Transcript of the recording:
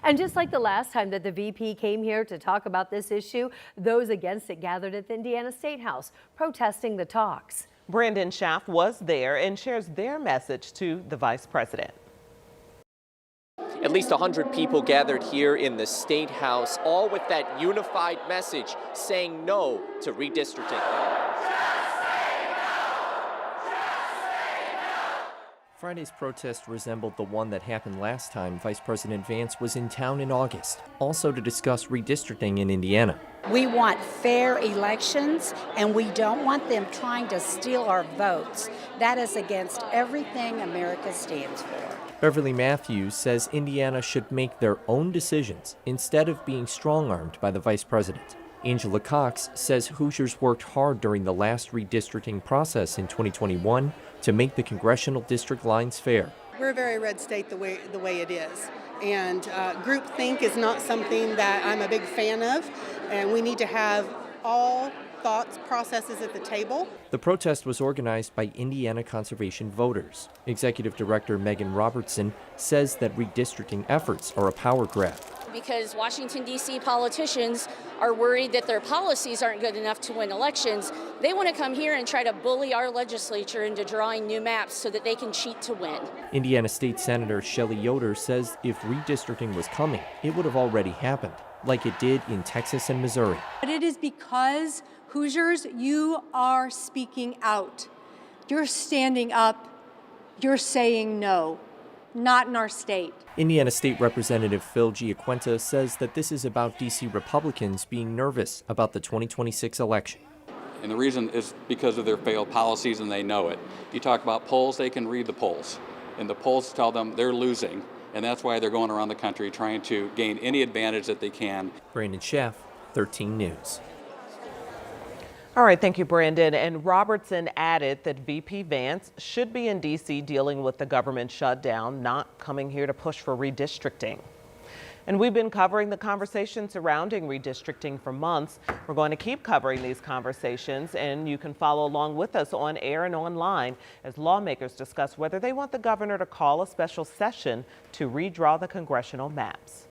And just like the last time that the VP came here to talk about this issue, those against it gathered at the Indiana Statehouse, protesting the talks. Brandon Schaff was there and shares their message to the vice president. At least 100 people gathered here in the State House, all with that unified message saying no to redistricting. Friday's protest resembled the one that happened last time Vice President Vance was in town in August, also to discuss redistricting in Indiana. We want fair elections, and we don't want them trying to steal our votes. That is against everything America stands for. Beverly Matthews says Indiana should make their own decisions instead of being strong-armed by the vice president. Angela Cox says Hoosiers worked hard during the last redistricting process in 2021 to make the congressional district lines fair. We're a very red state the way it is, and groupthink is not something that I'm a big fan of, and we need to have all thoughts, processes at the table. The protest was organized by Indiana Conservation voters. Executive Director Megan Robertson says that redistricting efforts are a power grab. Because Washington, D.C. politicians are worried that their policies aren't good enough to win elections. They want to come here and try to bully our legislature into drawing new maps so that they can cheat to win. Indiana State Senator Shelley Yoder says if redistricting was coming, it would have already happened, like it did in Texas and Missouri. But it is because, Hoosiers, you are speaking out. You're standing up. You're saying no. Not in our state. Indiana State Representative Phil Giaquenta says that this is about D.C. Republicans being nervous about the 2026 election. And the reason is because of their failed policies, and they know it. You talk about polls, they can read the polls. And the polls tell them they're losing, and that's why they're going around the country trying to gain any advantage that they can. Brandon Schaff, 13 News. All right, thank you, Brandon. And Robertson added that VP Vance should be in D.C. dealing with the government shutdown, not coming here to push for redistricting. And we've been covering the conversation surrounding redistricting for months. We're going to keep covering these conversations, and you can follow along with us on air and online as lawmakers discuss whether they want the governor to call a special session to redraw the congressional maps.